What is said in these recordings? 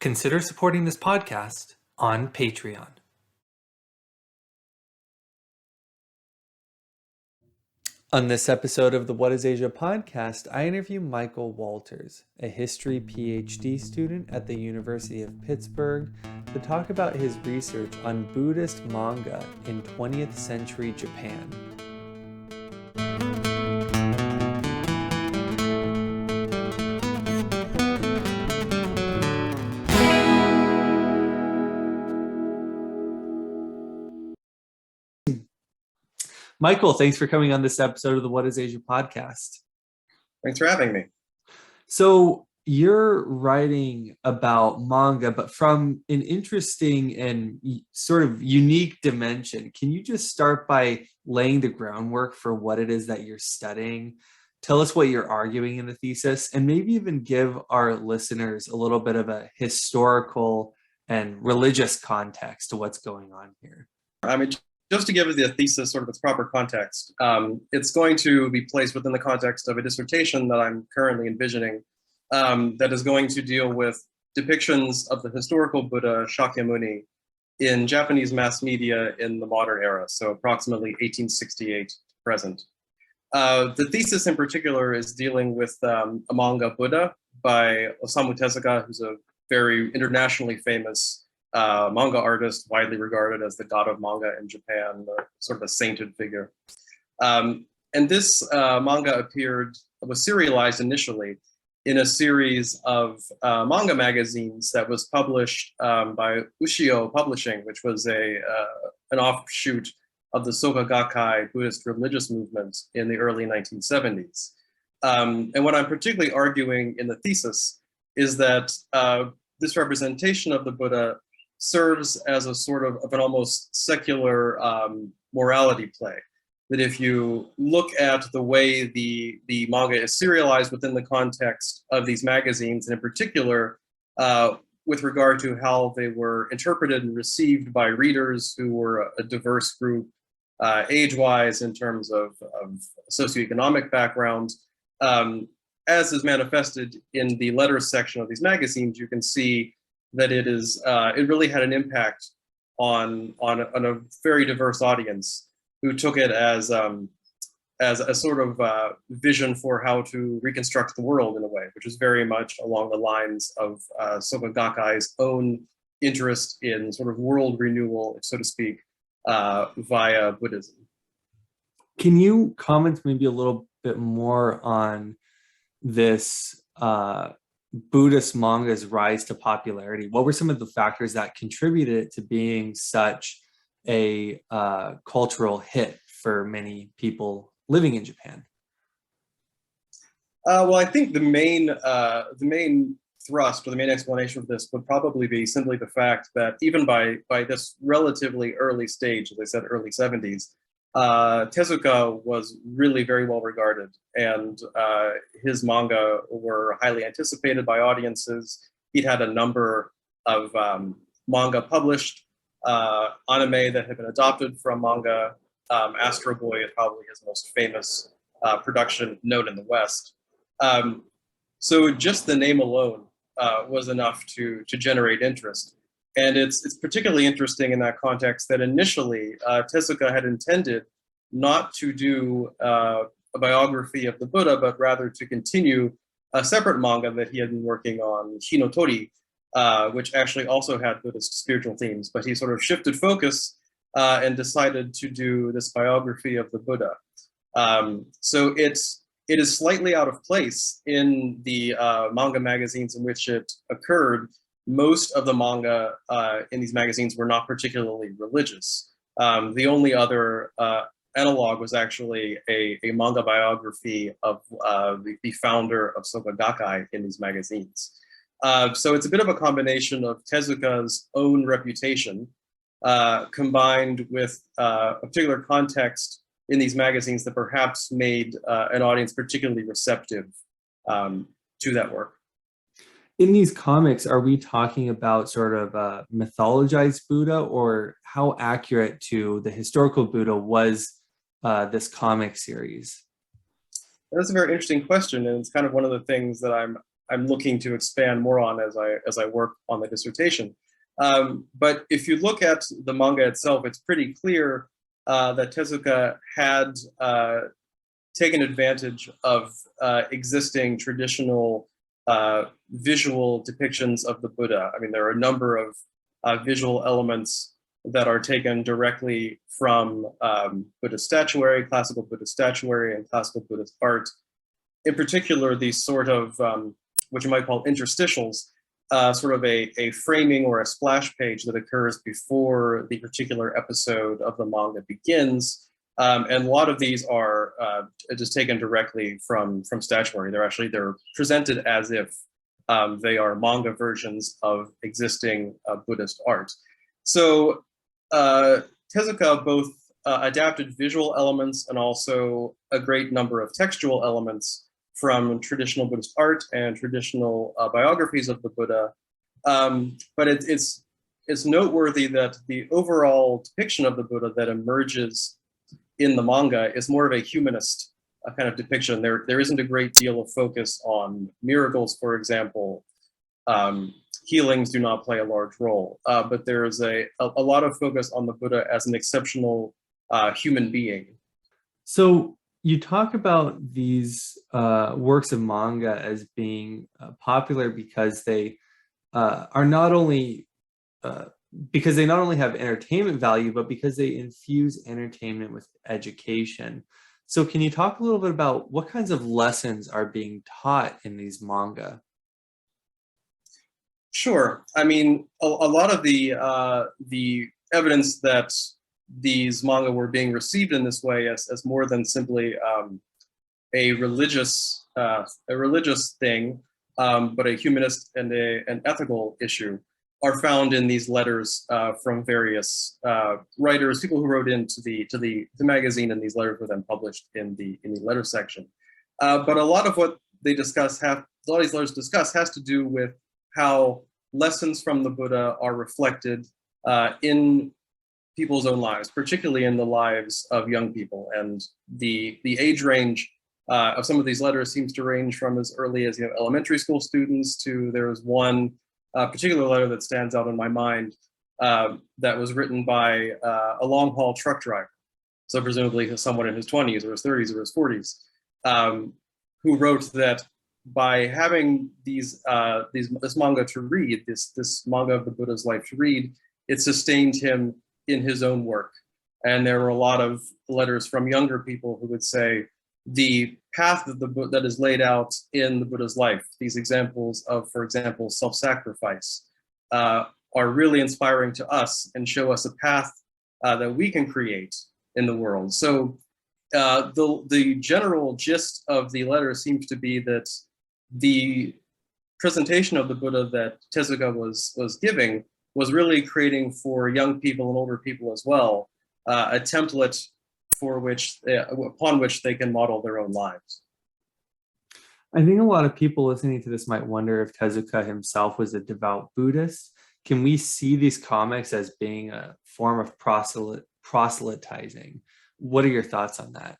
Consider supporting this podcast on Patreon. On this episode of the What is Asia podcast, I interview Michael Walters, a history Ph.D. student at the University of Pittsburgh, to talk about his research on Buddhist manga in 20th century Japan. Michael, thanks for coming on this episode of the What is Asia podcast. Thanks for having me. So you're writing about manga, but from an interesting and sort of unique dimension. Can you just start by laying the groundwork for what it is that you're studying? Tell us what you're arguing in the thesis, and maybe even give our listeners a little bit of a historical and religious context to what's going on here. Just to give the thesis sort of its proper context, it's going to be placed within the context of a dissertation that I'm currently envisioning that is going to deal with depictions of the historical Buddha Shakyamuni in Japanese mass media in the modern era, so approximately 1868 to present. The thesis in particular is dealing with a manga Buddha by Osamu Tezuka, who's a very internationally famous manga artist, widely regarded as the god of manga in Japan, sort of a sainted figure. And this manga was serialized initially in a series of manga magazines that was published by Ushio Publishing, which was an offshoot of the Soka Gakkai Buddhist religious movement in the early 1970s. And what I'm particularly arguing in the thesis is that this representation of the Buddha serves as a sort of an almost secular morality play. That if you look at the way the manga is serialized within the context of these magazines, and in particular, with regard to how they were interpreted and received by readers who were a diverse group, age-wise, in terms of socioeconomic background, as is manifested in the letters section of these magazines, you can see that it really had an impact on a very diverse audience who took it as a sort of vision for how to reconstruct the world in a way, which is very much along the lines of Soka Gakkai's own interest in sort of world renewal, so to speak, via Buddhism. Can you comment maybe a little bit more on this Buddhist manga's rise to popularity? What were some of the factors that contributed to being such a cultural hit for many people living in Japan? Well, I think the main thrust or the main explanation of this would probably be simply the fact that even by this relatively early stage, as I said, early 70s, Tezuka was really very well regarded, and his manga were highly anticipated by audiences. He'd had a number of manga published, anime that had been adopted from manga. Astro Boy is probably his most famous production known in the West. So just the name alone was enough to generate interest. And it's particularly interesting in that context that initially Tezuka had intended not to do a biography of the Buddha, but rather to continue a separate manga that he had been working on, Hinotori, which actually also had Buddhist spiritual themes. But he sort of shifted focus and decided to do this biography of the Buddha. So it is slightly out of place in the manga magazines in which it occurred. Most of the manga in these magazines were not particularly religious. The only other analog was actually a manga biography of the founder of Soka Gakkai in these magazines. So it's a bit of a combination of Tezuka's own reputation combined with a particular context in these magazines that perhaps made an audience particularly receptive to that work. In these comics, are we talking about sort of a mythologized Buddha, or how accurate to the historical Buddha was this comic series? That's a very interesting question, and it's kind of one of the things that I'm I'm looking to expand more on as I work on the dissertation. But if you look at the manga itself, it's pretty clear that Tezuka had taken advantage of existing traditional visual depictions of the Buddha. I mean, there are a number of visual elements that are taken directly from Buddhist statuary, classical Buddhist statuary, and classical Buddhist art. In particular, these sort of what you might call interstitials, sort of a framing or a splash page that occurs before the particular episode of the manga begins. And a lot of these are just taken directly from statuary. They're presented as if they are manga versions of existing Buddhist art. So Tezuka both adapted visual elements and also a great number of textual elements from traditional Buddhist art and traditional biographies of the Buddha. But it's noteworthy that the overall depiction of the Buddha that emerges in the manga is more of a humanist kind of depiction. There isn't a great deal of focus on miracles, for example. Healings do not play a large role, but there is a lot of focus on the Buddha as an exceptional human being. So you talk about these works of manga as being popular because they are not only because they not only have entertainment value, but because they infuse entertainment with education. So can you talk a little bit about what kinds of lessons are being taught in these manga? Sure. I mean, a lot of the evidence that these manga were being received in this way as more than simply a religious thing, but a humanist and an ethical issue, are found in these letters from various writers, people who wrote into the magazine, and these letters were then published in the letter section. But a lot of what they discuss a lot of these letters discuss has to do with how lessons from the Buddha are reflected in people's own lives, particularly in the lives of young people. And the age range of some of these letters seems to range from as early as elementary school students to there was one particular letter that stands out in my mind that was written by a long haul truck driver. So presumably someone in his 20s or his 30s or his 40s, who wrote that by having this manga to read, this manga of the Buddha's life to read, it sustained him in his own work. And there were a lot of letters from younger people who would say the path that is laid out in the Buddha's life, these examples of, for example, self-sacrifice, are really inspiring to us and show us a path that we can create in the world. So the general gist of the letter seems to be that the presentation of the Buddha that Tezuka was giving was really creating for young people and older people as well a template upon which they can model their own lives. I think a lot of people listening to this might wonder if Tezuka himself was a devout Buddhist. Can we see these comics as being a form of proselytizing? What are your thoughts on that?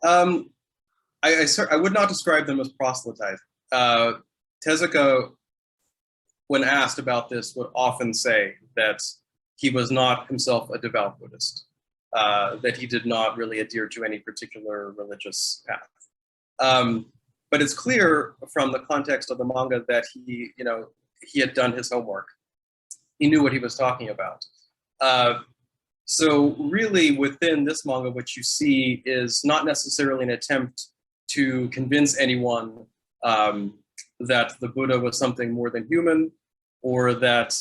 I would not describe them as proselytizing. Tezuka, when asked about this, would often say that he was not himself a devout Buddhist, that he did not really adhere to any particular religious path. But it's clear from the context of the manga that he had done his homework. He knew what he was talking about. So really within this manga, what you see is not necessarily an attempt to convince anyone that the Buddha was something more than human, or that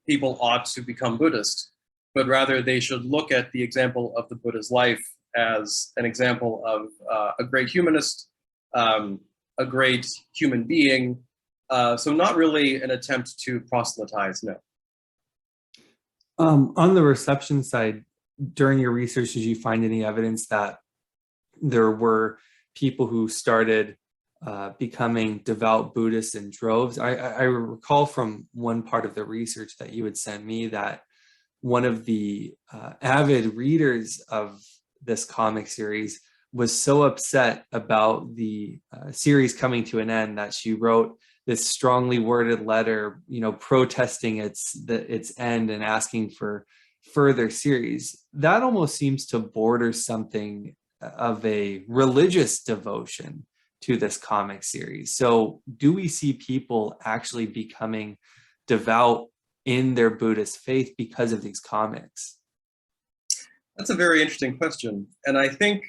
people ought to become Buddhist, but rather they should look at the example of the Buddha's life as an example of a great humanist, a great human being. So not really an attempt to proselytize, no. On the reception side, during your research, did you find any evidence that there were people who started becoming devout Buddhists in droves? I recall from one part of the research that you had sent me that one of the avid readers of this comic series was so upset about the series coming to an end that she wrote this strongly worded letter, protesting its end and asking for further series. That almost seems to border something of a religious devotion to this comic series. So do we see people actually becoming devout in their Buddhist faith because of these comics? That's a very interesting question. And I think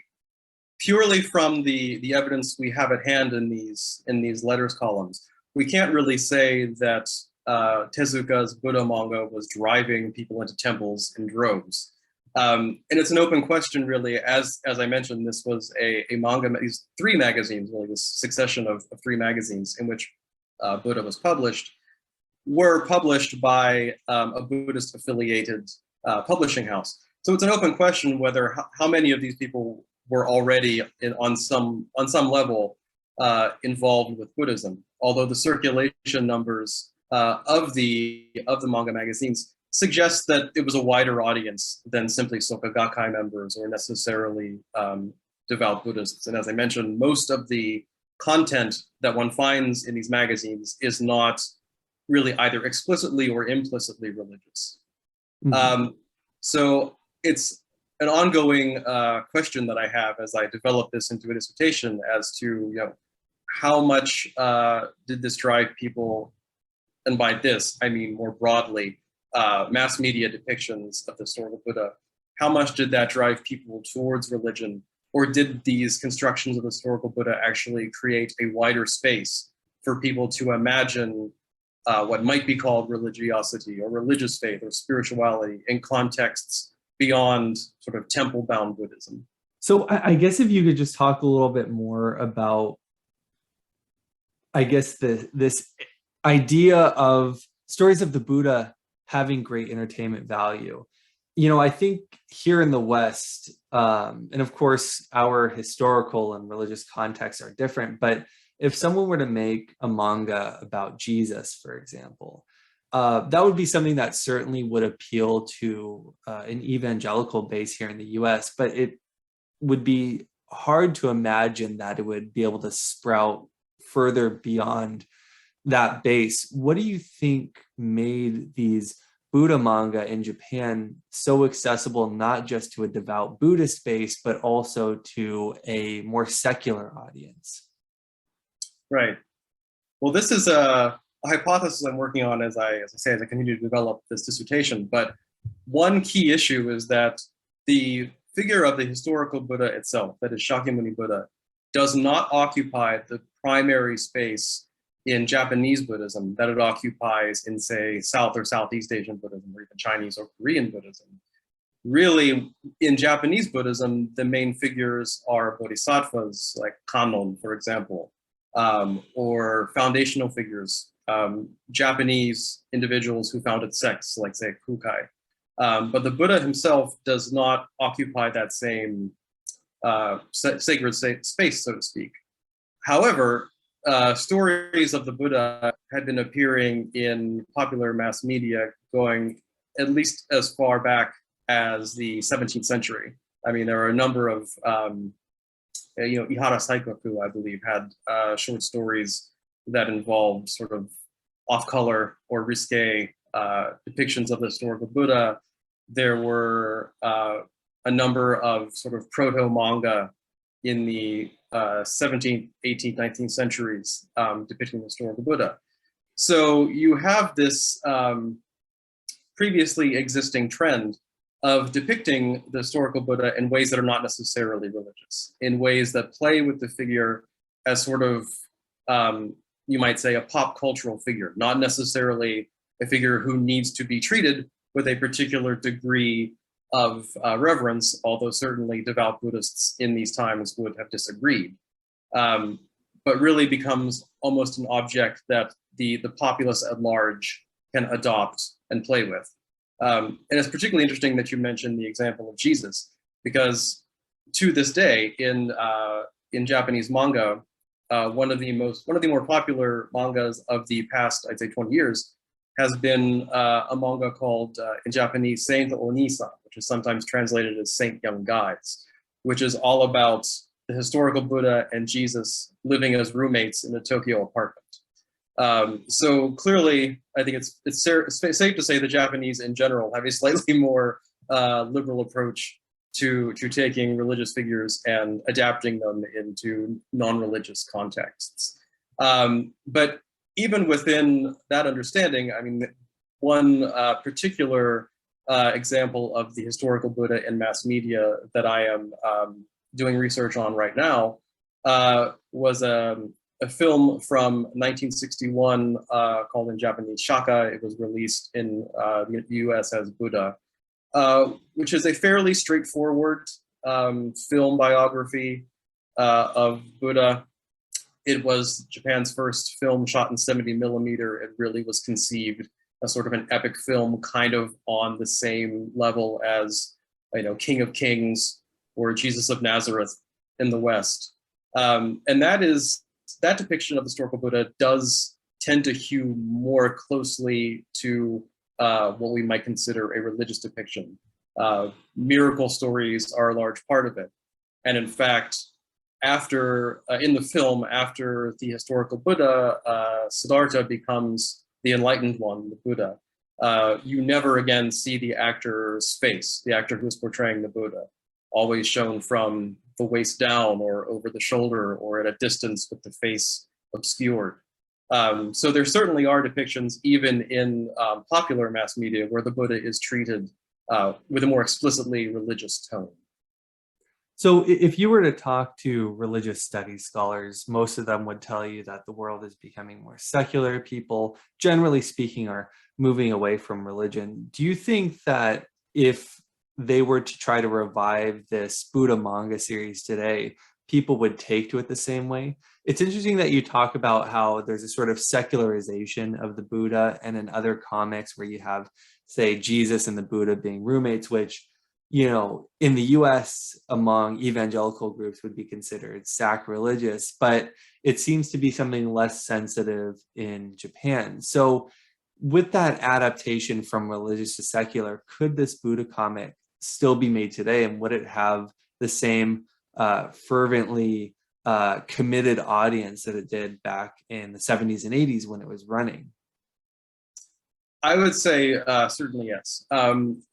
purely from the evidence we have at hand in these letters columns, we can't really say that Tezuka's Buddha manga was driving people into temples in droves. And it's an open question, really. As I mentioned, this was a manga, these three magazines, really, this succession of three magazines in which Buddha was published, were published by a Buddhist affiliated publishing house. So it's an open question whether how many of these people were already on some level involved with Buddhism. Although the circulation numbers of the manga magazines suggest that it was a wider audience than simply Soka Gakkai members or necessarily devout Buddhists. And as I mentioned, most of the content that one finds in these magazines is not really either explicitly or implicitly religious. Mm-hmm. So it's an ongoing question that I have as I develop this into a dissertation as to how much did this drive people, and by this I mean more broadly mass media depictions of the historical Buddha. How much did that drive people towards religion, or did these constructions of the historical Buddha actually create a wider space for people to imagine what might be called religiosity or religious faith or spirituality in contexts beyond sort of temple-bound Buddhism? So I guess if you could just talk a little bit more about, I guess, this idea of stories of the Buddha having great entertainment value. I think here in the West, and of course our historical and religious contexts are different, but if someone were to make a manga about Jesus, for example, that would be something that certainly would appeal to an evangelical base here in the US, but it would be hard to imagine that it would be able to sprout further beyond that base. What do you think made these Buddha manga in Japan so accessible, not just to a devout Buddhist base, but also to a more secular audience? Right. Well, this is a hypothesis I'm working on as I continue to develop this dissertation. But one key issue is that the figure of the historical Buddha itself, that is Shakyamuni Buddha, does not occupy the primary space in Japanese Buddhism that it occupies in, say, South or Southeast Asian Buddhism, or even Chinese or Korean Buddhism. Really, in Japanese Buddhism, the main figures are bodhisattvas, like Kannon, for example, or foundational figures, Japanese individuals who founded sects, like, say, Kukai. But the Buddha himself does not occupy that same sacred space, so to speak. However, stories of the Buddha had been appearing in popular mass media going at least as far back as the 17th century. I mean, there are a number of, Ihara Saikoku, I believe, had short stories that involved sort of off-color or risque depictions of the historical Buddha. There were a number of sort of proto-manga in the 17th, 18th, 19th centuries depicting the historical Buddha. So you have this previously existing trend of depicting the historical Buddha in ways that are not necessarily religious, in ways that play with the figure as sort of, you might say, a pop cultural figure, not necessarily a figure who needs to be treated with a particular degree of reverence, although certainly devout Buddhists in these times would have disagreed, but really becomes almost an object that the populace at large can adopt and play with. And it's particularly interesting that you mentioned the example of Jesus, because to this day in Japanese manga, one of the more popular mangas of the past, I'd say, 20 years, has been a manga called, in Japanese, Saint Onisa, which is sometimes translated as Saint Young Guys, which is all about the historical Buddha and Jesus living as roommates in a Tokyo apartment. So clearly, I think it's safe to say the Japanese in general have a slightly more liberal approach to taking religious figures and adapting them into non-religious contexts. But even within that understanding, I mean, one particular example of the historical Buddha in mass media that I am doing research on right now was a film from 1961 called in Japanese Shaka. It was released in the US as Buddha, which is a fairly straightforward film biography of Buddha. It was Japan's first film shot in 70 millimeter. It really was conceived as sort of an epic film, kind of on the same level as, you know, King of Kings or Jesus of Nazareth in the West. And that depiction of the historical Buddha does tend to hew more closely to what we might consider a religious depiction. Miracle stories are a large part of it. And in fact, after in the film, after the historical Buddha, Siddhartha becomes the enlightened one, the Buddha, you never again see the actor's face, the actor who's portraying the Buddha, always shown from the waist down or over the shoulder or at a distance with the face obscured. So there certainly are depictions, even in popular mass media, where the Buddha is treated with a more explicitly religious tone. So if you were to talk to religious studies scholars, most of them would tell you that the world is becoming more secular. People, generally speaking, are moving away from religion. Do you think that if they were to try to revive this Buddha manga series today, people would take to it the same way? It's interesting that you talk about how there's a sort of secularization of the Buddha, and in other comics where you have, say, Jesus and the Buddha being roommates, which, you know, in the US among evangelical groups would be considered sacrilegious, but it seems to be something less sensitive in Japan. So with that adaptation from religious to secular, could this Buddha comic still be made today, and would it have the same fervently committed audience that it did back in the 70s and 80s when it was running? I would say certainly yes.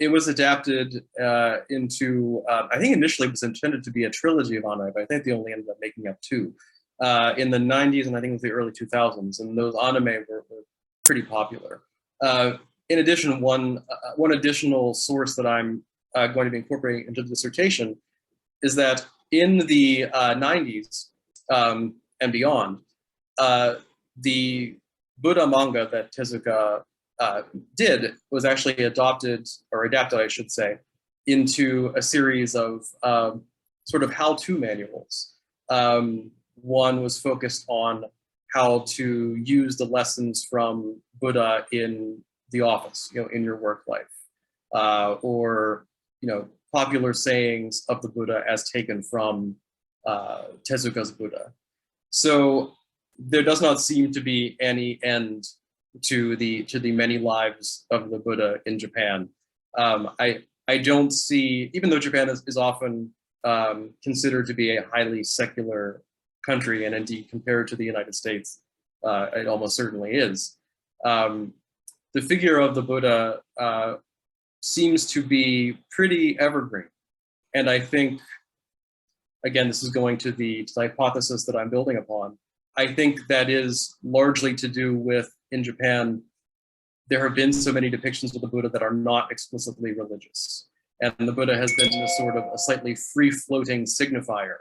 It was adapted into, I think initially it was intended to be a trilogy of anime, but I think they only ended up making up two in the 90s, and I think it was the early 2000s, and those anime were pretty popular. In addition, one additional source that I'm going to be incorporating into the dissertation is that in the 90s and beyond, the Buddha manga that Tezuka did was actually adapted, I should say, into a series of sort of how-to manuals. One was focused on how to use the lessons from Buddha in the office, you know, in your work life, or, you know, popular sayings of the Buddha as taken from Tezuka's Buddha. So there does not seem to be any end to the many lives of the Buddha in Japan. I don't see, even though Japan is often considered to be a highly secular country, and indeed compared to the United States, it almost certainly is. The figure of the Buddha seems to be pretty evergreen. And I think, again, this is going to the hypothesis that I'm building upon. I think that is largely to do with, in Japan, there have been so many depictions of the Buddha that are not explicitly religious. And the Buddha has been this sort of a slightly free-floating signifier,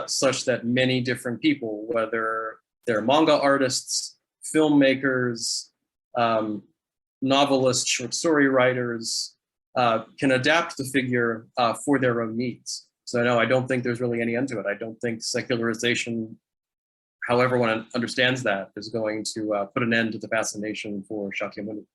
such that many different people, whether they're manga artists, filmmakers, novelists, short story writers, can adapt the figure for their own needs. So no, I don't think there's really any end to it. I don't think secularization, however one understands that, is going to put an end to the fascination for Shakyamuni.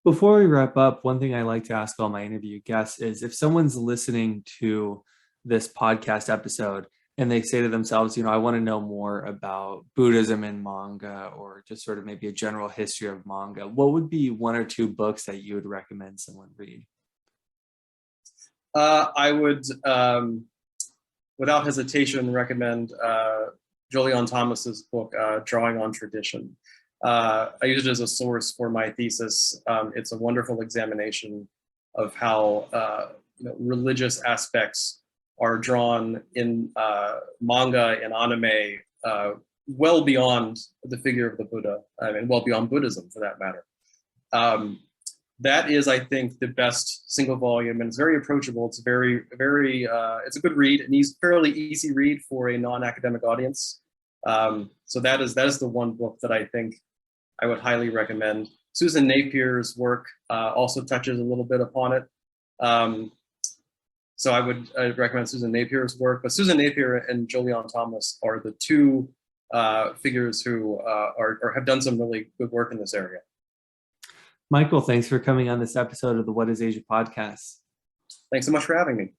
Before we wrap up, one thing I like to ask all my interview guests is, if someone's listening to this podcast episode and they say to themselves, you know, I want to know more about Buddhism and manga, or just sort of maybe a general history of manga, what would be one or two books that you would recommend someone read? I would without hesitation recommend Julian Thomas's book, Drawing on Tradition. I use it as a source for my thesis. It's a wonderful examination of how religious aspects are drawn in manga and anime well beyond the figure of the Buddha, and well beyond Buddhism for that matter. That is, I think, the best single volume, and it's very approachable. It's it's a good read, and fairly easy read for a non-academic audience. So that is the one book that I think I would highly recommend. Susan Napier's work also touches a little bit upon it. So I'd recommend Susan Napier's work, but Susan Napier and Julian Thomas are the two figures who have done some really good work in this area. Michael, thanks for coming on this episode of the What is Asia podcast. Thanks so much for having me.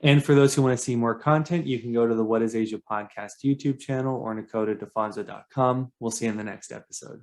And for those who want to see more content, you can go to the What is Asia podcast YouTube channel or nakotadefonso.com. We'll see you in the next episode.